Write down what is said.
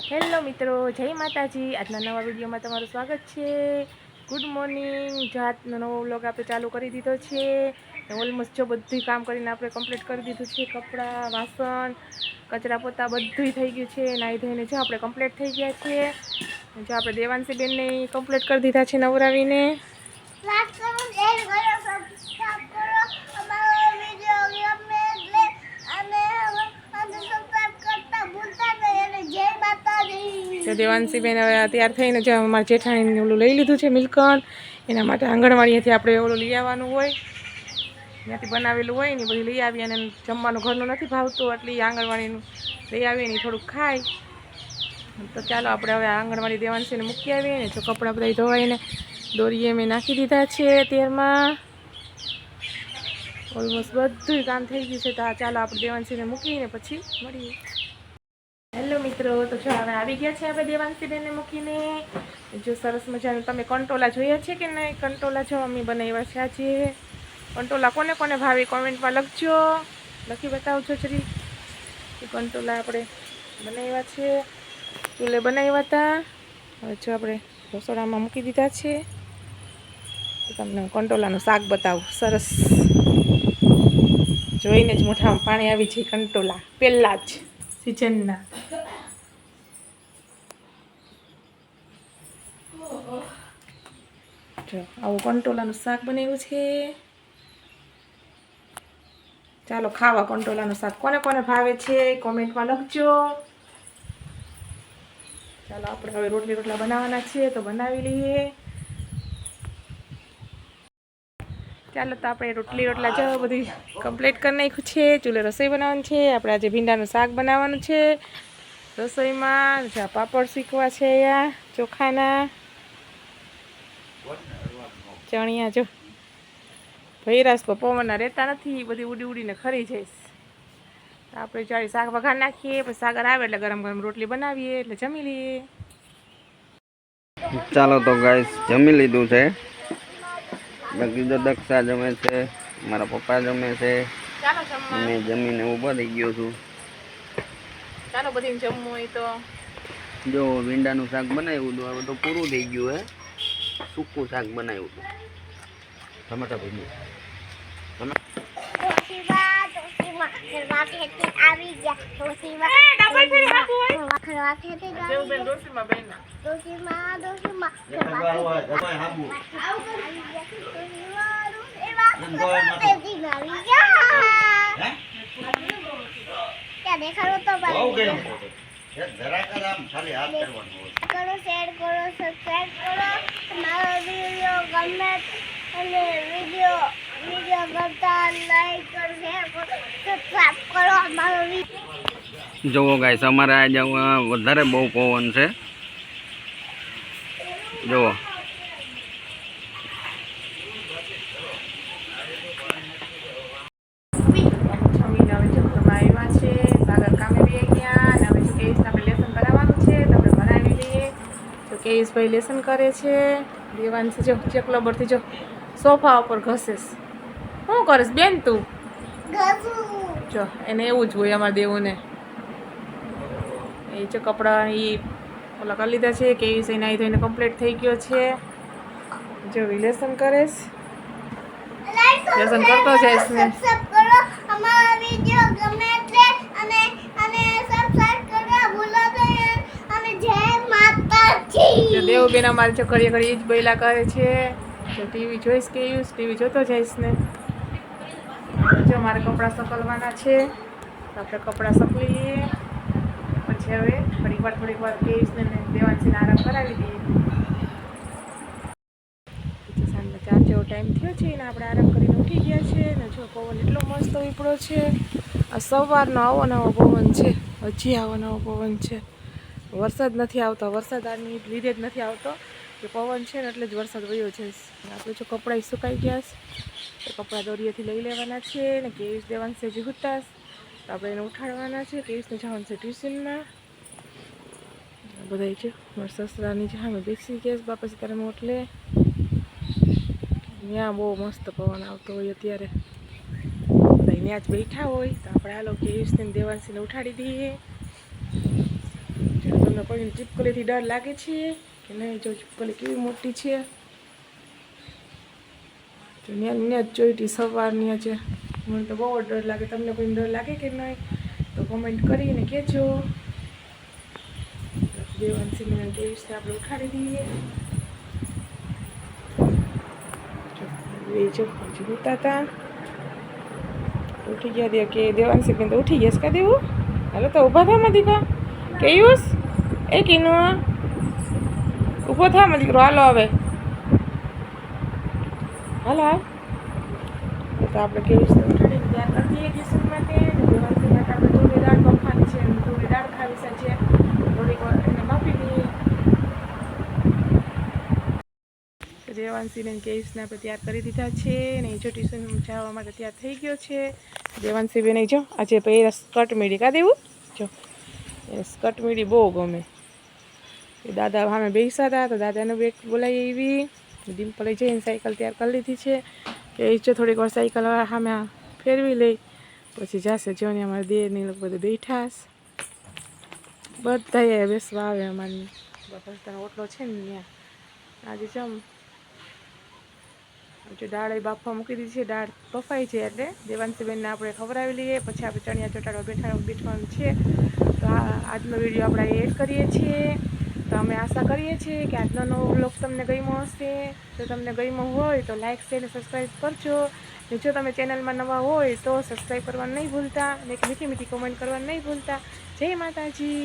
Hello મિત્રો, જય માતાજી। આજના નવા વિડીયોમાં તમારું સ્વાગત છે। Good morning. જાતનો નવો વ્લોગ આપણે ચાલુ કરી દીધો છે। ઓલમોસ્ટ જો બધું કામ કરીને આપણે કમ્પ્લીટ કરી દીધું છે। કપડાં, વાસણ, કચરા પોતા બધું થઈ ગયું છે। નાહી ધોઈને જો આપણે કમ્પ્લીટ થઈ ગયા છીએ। જો આપણે દેવાંશી બેનને કમ્પ્લીટ કરી દીધા છે નવરાવીને। દેવાંશી બેન હવે તૈયાર થઈને જે અમારા જેઠાણીને ઓલું લઈ લીધું છે મિલ્કન, એના માટે આંગણવાડીએથી આપણે ઓલું લઈ આવવાનું હોય, ત્યાંથી બનાવેલું હોય ને બધું લઈ આવીએ। અને જમવાનું ઘરનું નથી ભાવતું એટલે આંગણવાડીનું લઈ આવીએ ને થોડુંક ખાય। તો ચાલો આપણે હવે આંગણવાડી દેવાંશીને મૂકી આવીએ ને। જો કપડાં બધા ધોવાઈને દોરીએ મેં નાખી દીધા છે અત્યારમાં। ઓલમોસ્ટ બધું કામ થઈ ગયું છે। તો ચાલો આપણે દેવાંશીને મૂકીને પછી મળીએ। હેલો મિત્રો, તો જો હવે આવી ગયા છે આપણે દેવાંશી બેનને મૂકીને। જો સરસ મજાનું તમે કંટોલા જોયા છે કે નહીં? કંટોલા જો અમે બનાવ્યા છે આજે। કંટોલા કોને કોને ભાવે કોમેન્ટમાં લખજો, લખી બતાવજો જરી કે કંટોલા આપણે બનાવ્યા છે, ચૂલે બનાવ્યા હતા। હવે જો આપણે રસોડામાં મૂકી દીધા છે। તો તમને કંટોલાનું શાક બતાવું સરસ, જોઈને જ મોઢામાં પાણી આવી જાય। કંટોલા પહેલાં જ સિઝનના। જો આવું કંટોલાનું શાક બનાવ્યું છે। ચાલો ખાવા કંટોલાનું શાક કોને કોને ભાવે છે કોમેન્ટમાં લખજો। ચાલો આપણે હવે રોટલા બનાવવાના છે, તો બનાવી લઈએ। ચાલો તો આપણે રોટલા જો બધી કમ્પ્લીટ કરી નાખ્યું છે। ચૂલે રસોઈ બનાવવાની છે। આપણે આજે ભીંડાનું શાક બનાવવાનું છે રસોઈમાં। જ્યાં પાપડ શીખવા છે, અહીંયા ચોખાના ચણિયા જો ભૈરાસ તો પવનના રહેતા નથી, બધી ઉડી ઉડીને ખરી જઈશ। તો આપણે ચાલી શાક વઘાર નાખીએ, પછી સાગર આવે એટલે ગરમ ગરમ રોટલી બનાવીએ, એટલે જમી લઈએ। ચાલો તો ગાઈસ જમી લીધું છે। બાકી તો દક્ષા જમે છે, મારા પપ્પા જમે છે, મેં જમીને ઊભો થઈ ગયો છું। ચાલો બધી જમવું હોય તો જો ભીંડાનું શાક બનાવ્યું હતું, હવે તો પૂરું થઈ ગયું હે। સૂકું શાક બનાવ્યું હતું, ટમાટા ભીંડી દેખાડો તો કરો, શેર કરો, સબસ્ક્રાઇબ કરો। મારો વિડીયો ગમે અને વિડીયો ગમતા લાઈક કરો, શેર કરો, સબસ્ક્રાઇબ કરો મારો વિડીયો। જુઓ ગાઈસ અમારે આજે વધારે બહુ પવન છે। જુઓ કેશભાઈ લેસન કરે છે। દેવાંશી જો ચકલો પરથી જો સોફા ઉપર ઘસેસ। શું કરીશ બેન તું? જો એને એવું જ હોય અમારા દેવુંને। એ જો કપડાં એ ઓલા કરી લીધા છે। કેશ નાહી ધોઈને કમ્પ્લીટ થઈ ગયો છે। જો લેસન કરેશ, લેસન કરતો જઈશ ને। દેવબેન અમારે જો ઘડીએ ઘડીએ જ બોલ્યા કરે છે। જો ટીવી જોઈશ કે ટીવી જોતો જઈશ ને। જો મારે કપડાં સકલવાના છે, તો આપણે કપડાં સકલીએ, પછી હવે થોડીક વાર કેશને દેવાંશીને આરામ કરાવી દઈએ। સાંજના 4 જેવો ટાઈમ થયો છે ને આપણે આરામ કરીને ઉઠી ગયા છે ને। જો પવન એટલો મસ્ત ઉપડ્યો છે। આ સવારનો આવો નવો પવન છે, હજી આવો નવો પવન છે। વરસાદ નથી આવતો, વરસાદ આની લીધે જ નથી આવતો કે પવન છે ને એટલે જ વરસાદ વયો જઈશ। આપણે જો કપડાં સુકાઈ ગયા છે, તો કપડાં દોરીએથી લઈ લેવાના છે ને। કેશ દેવાંશી હજી હુતાશ, તો આપણે એને ઉઠાડવાના છે। કેશને જવાનું છે ટ્યુશનમાં। બધા જો મારા સસરાની સામે બેસી ગયા બાપા સીતારામ એટલે ત્યાં બહુ મસ્ત પવન આવતો હોય અત્યારે, ત્યાં જ બેઠા હોય। તો આપણે હાલો કેશને દેવાંશીને ઉઠાડી દઈએ। તમને કોઈને ચીપકલીથી ડર લાગે છે કે નહીં? જો ચીપકલી કેવી મોટી છે, તો ત્યાં જ જોઈતી સવારની છે. મને તો બહુ ડર લાગે. તમને કોઈને ડર લાગે કે નહીં તો કોમેન્ટ કરીને કહેજો. દેવાંશીને દેવસે આપણે ઉઠાડી દઈએ. જો હજુ ઉઠતા હતા, ઉઠી ગયા દે કે દેવાંશી બેન તો ઉઠી ગયા કા દેવું? હાલો તો ઊભા થા મદીકા. કેયુસ એ કીનો ઊભો થા મદીકરો. હાલો હવે હાલો હાલ. તો આપણે કેયુસને ઉઠાડીને તૈયાર કરી દઈએ ટ્યુશન માટે. દેવાંશી માટે આપણે થોડી દાળ બફાની છે, થોડી દાળ ખાવી છે, થોડીક એને બાફી દઈએ. દેવાંશીને કેયુસને આપણે તૈયાર કરી દીધા છે ને જો ટ્યુશન જવા માટે તૈયાર થઈ ગયો છે. દેવાંશી બેન જો આજે પહેલા સ્કર્ટ મીડી કા દેવું? જો એ સ્કર્ટ મીડી બહુ ગમે. એ દાદા સામે બેસા હતા તો દાદાને બેગ બોલાવી એવી. ડિમ્પલે જઈને સાયકલ તૈયાર કરી લીધી છે કે એ જો થોડીક વાર સાયકલ સામે ફેરવી લઈ પછી જશે. જો ને અમારા દેરની લોકો બધું બેઠા બધા બેસવા આવે. અમારી બધાનો ઓટલો છે ને ત્યાં આજે જમ જો દાળ એ બાફવા મૂકી દીધી છે. દાળ બફાઈ છે એટલે દેવાંશીબેનને આપણે ખવડાવી લઈએ. પછી આપણે ચણિયા ચોટાડવા બેઠવાનું છે. તો આજનો વિડીયો આપણે એડ કરીએ છીએ. તો અમે આશા કરીએ છીએ કે આજનો નવો વ્લોગ તમને ગમ્યો હશે. જો તમને ગમ્યો હોય તો લાઇક શેર અને સબસ્ક્રાઈબ કરજો. ને જો તમે ચેનલમાં નવા હોય તો સબસ્ક્રાઈબ કરવાનું નહીં ભૂલતા ને એક મીઠી મીઠી કોમેન્ટ કરવાનું નહીં ભૂલતા. જય માતાજી.